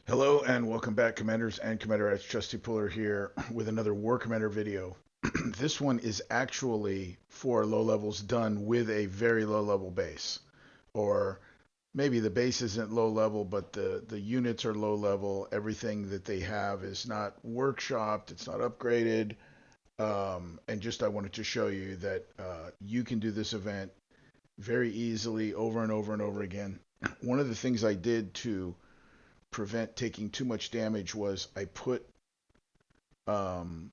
Hello and welcome back, Commanders and Commanderettes. Trusty Puller here with another War Commander video. This one is actually for low levels done with a very low level base. Or maybe the base isn't low level, but the units are low level. Everything that they have is not workshopped, it's not upgraded. And just I wanted to show you that you can do this event very easily over and over and over again. One of the things I did to prevent taking too much damage was I put um,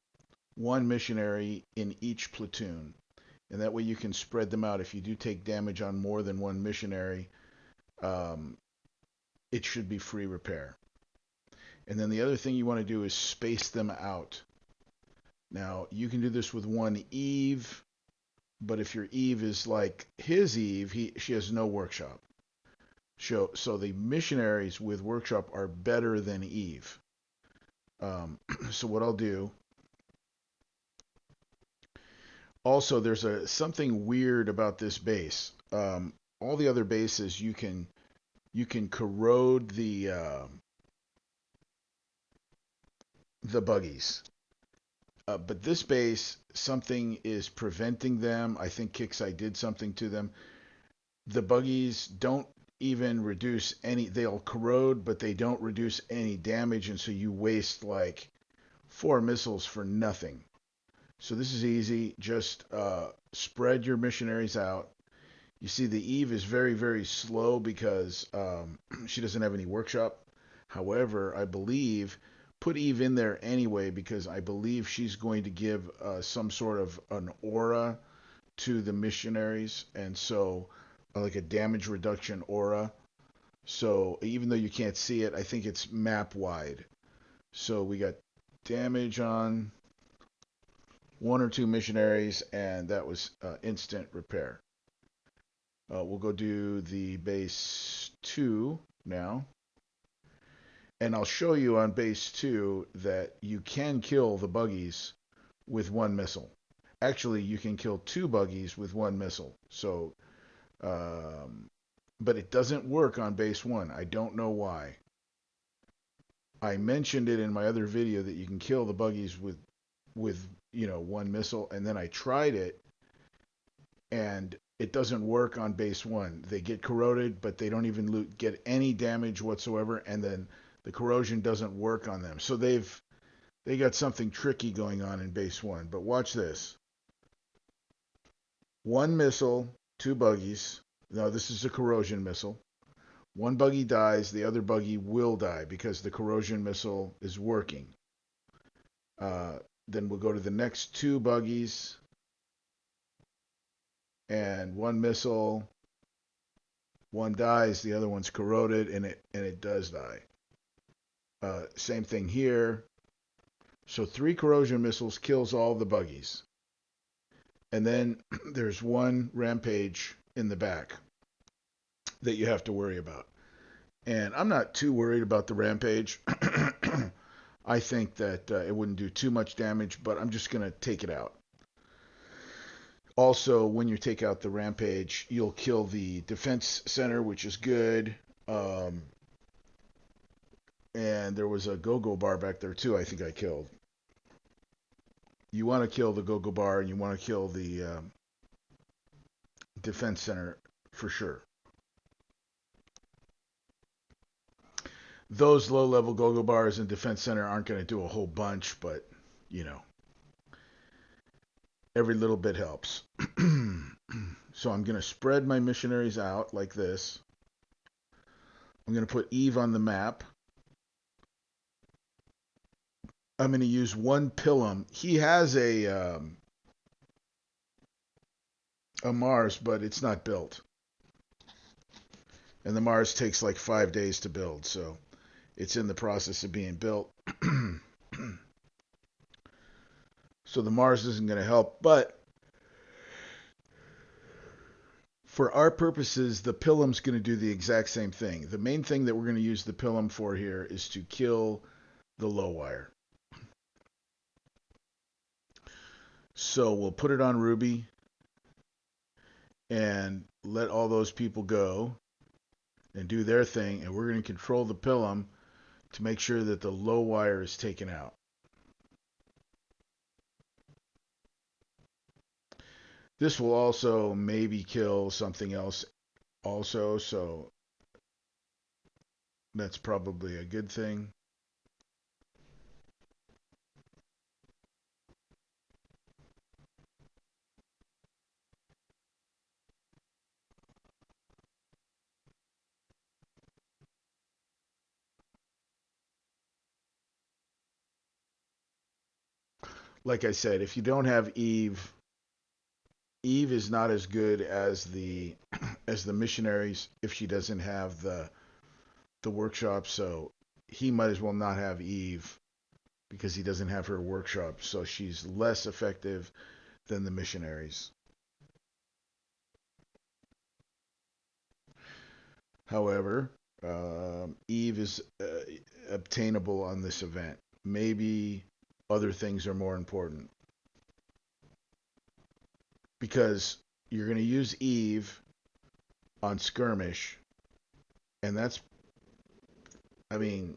one missionary in each platoon, and that way you can spread them out. If you do take damage on more than one missionary, um, it should be free repair. And then the other thing you want to do is space them out. Now you can do this with one Eve, but if your Eve is like his Eve, she has no workshop. So the missionaries with workshop are better than Eve. So what I'll do. Also, there's something weird about this base. All the other bases you can corrode the buggies, but this base something is preventing them. I think Kixeye did something to them. The buggies don't even reduce any. They'll corrode, but they don't reduce any damage, and so you waste like 4 missiles for nothing. So this is easy. Just spread your missionaries out. You see, the Eve is very, very slow because she doesn't have any workshop. However, I believe put Eve in there anyway because I believe she's going to give some sort of an aura to the missionaries, and so like a damage reduction aura. So even though you can't see it, I think it's map wide. So we got damage on one or two missionaries, and that was instant repair. We'll go do the base 2 now. And I'll show you on base 2 that you can kill the buggies with one missile. Actually, you can kill two buggies with one missile. So, but it doesn't work on base 1. I don't know why. I mentioned it in my other video that you can kill the buggies with one missile, and then I tried it and it doesn't work on base 1. They get corroded, but they don't even get any damage whatsoever, and then the corrosion doesn't work on them. So they got something tricky going on in base 1. But watch this. One missile, two buggies. Now this is a corrosion missile. One buggy dies, the other buggy will die because the corrosion missile is working. Then we'll go to the next two buggies and one missile. One dies, the other one's corroded, and it does die. Same thing here. So 3 corrosion missiles kills all the buggies. And then there's one rampage in the back that you have to worry about. And I'm not too worried about the rampage. I think that it wouldn't do too much damage, but I'm just going to take it out. Also, when you take out the rampage, you'll kill the defense center, which is good. And there was a go-go bar back there too. I think I killed. You want to kill the go-go bar, and you want to kill the defense center for sure. Those low-level go-go bars and defense center aren't going to do a whole bunch, but you know, every little bit helps. So I'm going to spread my missionaries out like this. I'm going to put Eve on the map. I'm going to use one Pilum. He has a Mars, but it's not built. And the Mars takes like 5 days to build, so it's in the process of being built. So the Mars isn't going to help, but for our purposes, the Pilum's going to do the exact same thing. The main thing that we're going to use the Pilum for here is to kill the low wire. So we'll put it on Ruby and let all those people go and do their thing, and we're going to control the Pilum to make sure that the low wire is taken out. This will also maybe kill something else also, so that's probably a good thing. Like I said, if you don't have Eve, Eve is not as good as the as the missionaries if she doesn't have the workshop. So he might as well not have Eve because he doesn't have her workshop. So she's less effective than the missionaries. However, Eve is obtainable on this event. Maybe other things are more important because you're going to use Eve on Skirmish, and that's, I mean,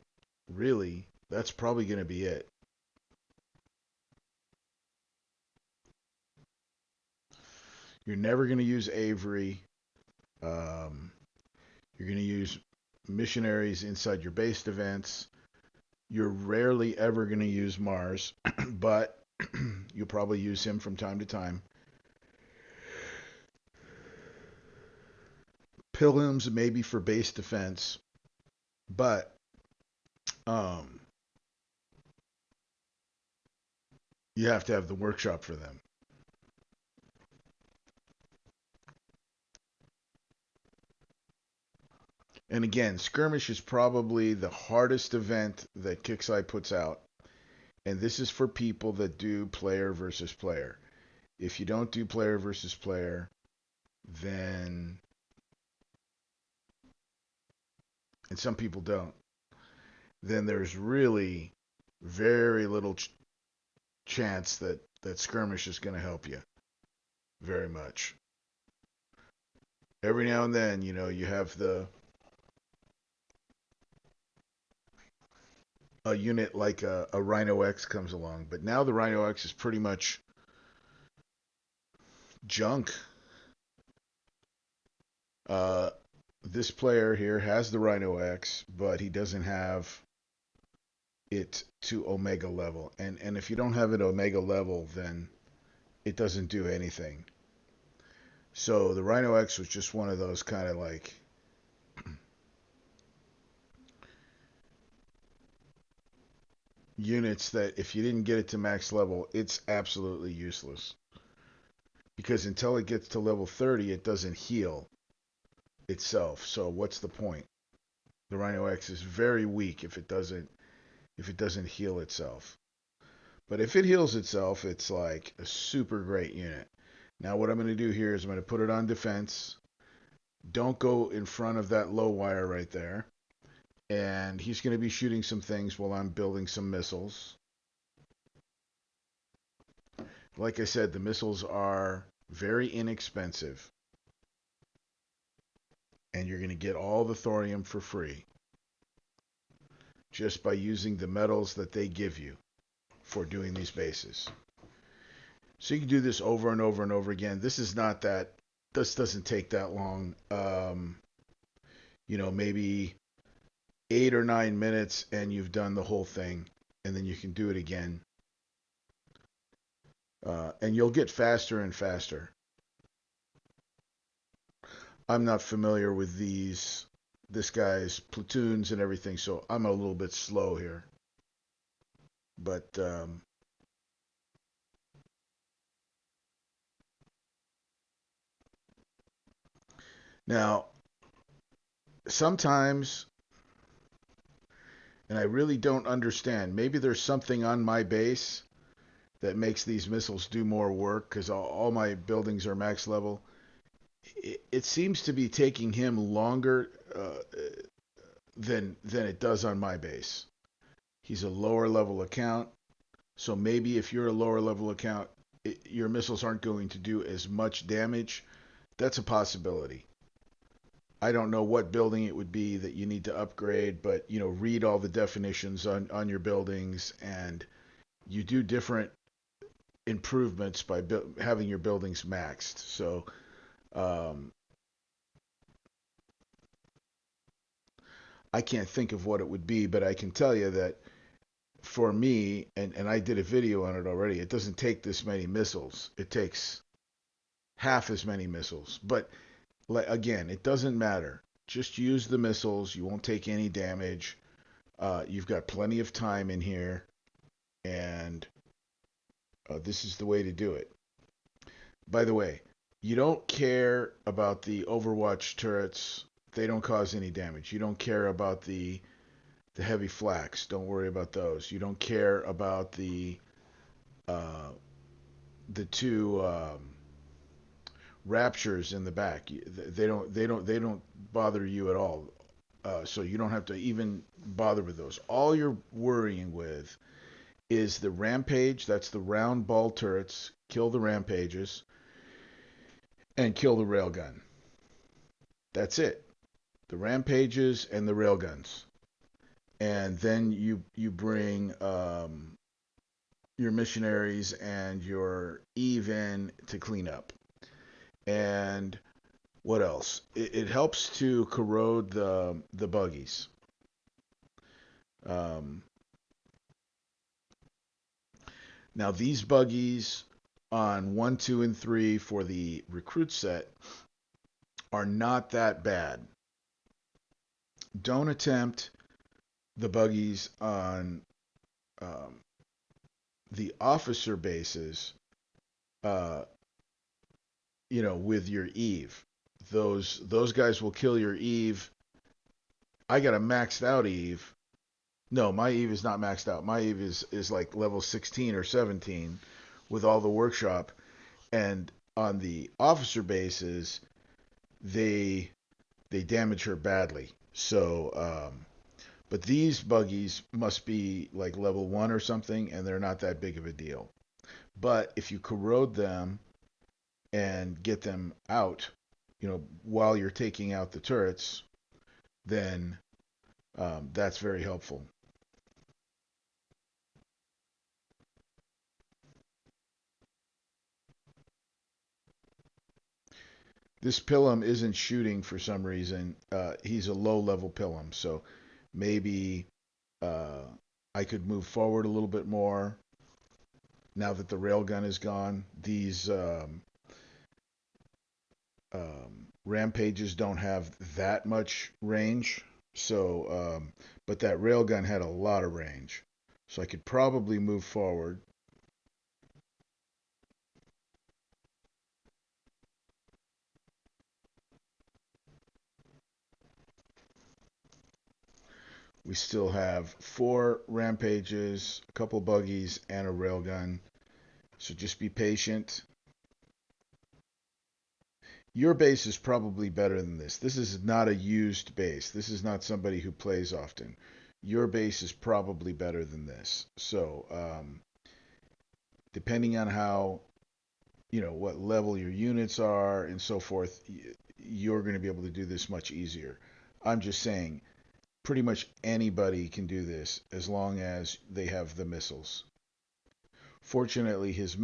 really, that's probably going to be it. You're never going to use Avery. Um, you're going to use missionaries inside your based events. You're rarely ever going to use Mars, but you'll probably use him from time to time. Pilgrims maybe for base defense, but um, you have to have the workshop for them. And again, Skirmish is probably the hardest event that Kixeye puts out. And this is for people that do player versus player. If you don't do player versus player, then, and some people don't, then there's really very little chance that Skirmish is going to help you very much. Every now and then, you have a unit like a Rhino X comes along, but now the Rhino X is pretty much junk. Uh, this player here has the Rhino X, but he doesn't have it to Omega level. And if you don't have it Omega level, then it doesn't do anything. So the Rhino X was just one of those kind of like units that if you didn't get it to max level, it's absolutely useless. Because until it gets to level 30, it doesn't heal itself. So what's the point? The Rhino X is very weak if it doesn't heal itself. But if it heals itself, it's like a super great unit. Now what I'm going to do here is I'm going to put it on defense. Don't go in front of that low wire right there. And he's going to be shooting some things while I'm building some missiles. Like I said, the missiles are very inexpensive. And you're going to get all the thorium for free just by using the metals that they give you for doing these bases. So you can do this over and over and over again. This doesn't take that long. Maybe 8 or 9 minutes and you've done the whole thing. And then you can do it again. And you'll get faster and faster. I'm not familiar with this guy's platoons and everything, so I'm a little bit slow here. But now, sometimes, and I really don't understand, maybe there's something on my base that makes these missiles do more work because all my buildings are max level. It seems to be taking him longer than it does on my base. He's a lower level account, so maybe if you're a lower level account, your missiles aren't going to do as much damage. That's a possibility. I don't know what building it would be that you need to upgrade, but read all the definitions on your buildings, and you do different improvements by having your buildings maxed. So um, I can't think of what it would be, but I can tell you that for me, and I did a video on it already, it doesn't take this many missiles. It takes half as many missiles. But again, it doesn't matter. Just use the missiles. You won't take any damage. You've got plenty of time in here, and this is the way to do it. By the way, you don't care about the Overwatch turrets. They don't cause any damage. You don't care about the heavy flax. Don't worry about those. You don't care about uh, the two raptures in the back. They don't bother you at all. So you don't have to even bother with those. All you're worrying with is the rampage. That's the round ball turrets. Kill the rampages and kill the railgun. That's it. The rampages and the railguns. And then you bring your missionaries and your Eve in to clean up. And what else? It helps to corrode the buggies. Um, Now these buggies on 1, 2, and 3 for the recruit set are not that bad. Don't attempt the buggies on um, the officer bases, uh, with your Eve. Those guys will kill your Eve. I got a maxed out Eve. No, my Eve is not maxed out. My Eve is like level 16 or 17 with all the workshop. And on the officer bases, they they damage her badly. So, but these buggies must be like level 1 or something, and they're not that big of a deal. But if you corrode them and get them out, while you're taking out the turrets, then that's very helpful. This Pilum isn't shooting for some reason. He's a low level Pilum, so maybe uh, I could move forward a little bit more now that the railgun is gone. These rampages don't have that much range, so but that railgun had a lot of range, so I could probably move forward. We still have 4 rampages, a couple buggies, and a railgun. So just be patient. Your base is probably better than this. This is not a used base. This is not somebody who plays often. Your base is probably better than this. So, depending on how, what level your units are and so forth, you're going to be able to do this much easier. I'm just saying, pretty much anybody can do this as long as they have the missiles. Fortunately, his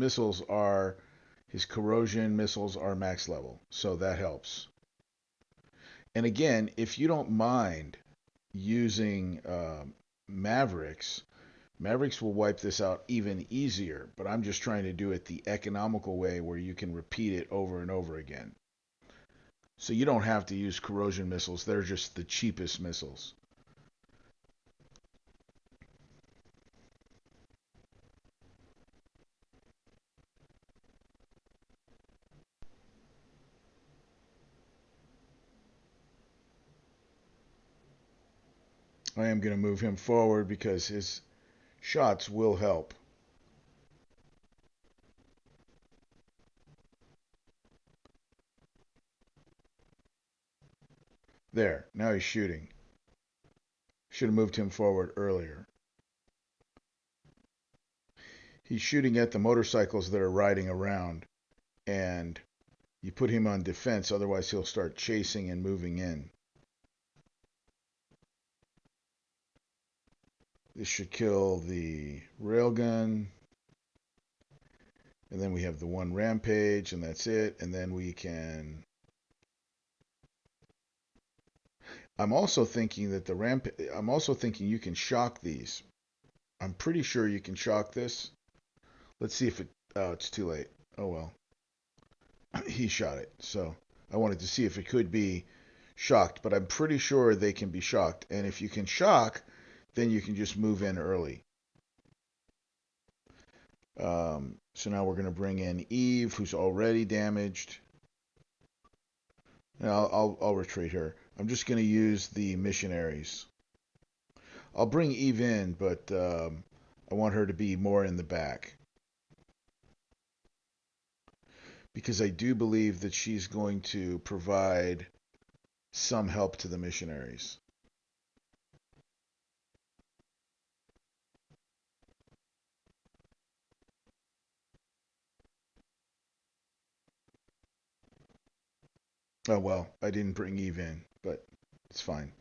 corrosion missiles are max level, so that helps. And again, if you don't mind using Mavericks, Mavericks will wipe this out even easier. But I'm just trying to do it the economical way where you can repeat it over and over again. So you don't have to use corrosion missiles. They're just the cheapest missiles. I am going to move him forward because his shots will help. There, now he's shooting. Should have moved him forward earlier. He's shooting at the motorcycles that are riding around, and You put him on defense, otherwise he'll start chasing and moving in. This should kill the railgun. And then we have the one rampage, and that's it. And then we can... I'm also thinking that I'm also thinking you can shock these. I'm pretty sure you can shock this. Let's see if it... Oh, it's too late. Oh, well. He shot it. So I wanted to see if it could be shocked, but I'm pretty sure they can be shocked. And if you can shock, then you can just move in early. So now we're going to bring in Eve, who's already damaged. And I'll retreat her. I'm just going to use the missionaries. I'll bring Eve in, but I want her to be more in the back. Because I do believe that she's going to provide some help to the missionaries. Oh, well, I didn't bring Eve in, but it's fine.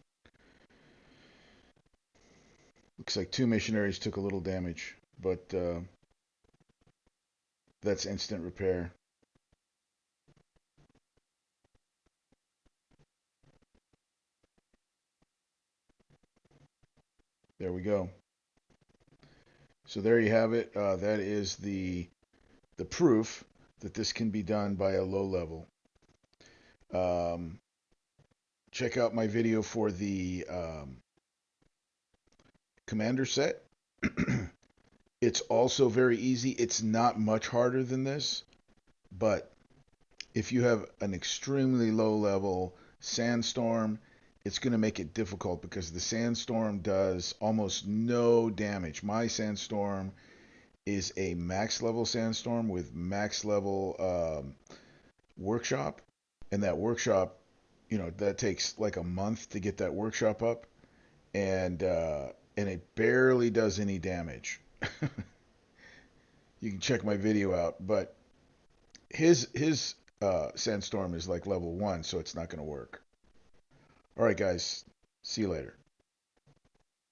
Looks like 2 missionaries took a little damage, but that's instant repair. There we go. So there you have it. That is the proof that this can be done by a low level. Check out my video for the commander set. It's also very easy. It's not much harder than this, but if you have an extremely low level sandstorm, it's going to make it difficult because the sandstorm does almost no damage. My sandstorm is a max level sandstorm with max level workshop, and that workshop, that takes like a month to get that workshop up, and it barely does any damage. You can check my video out, but his sandstorm is like level 1, so it's not going to work. All right, guys, see you later.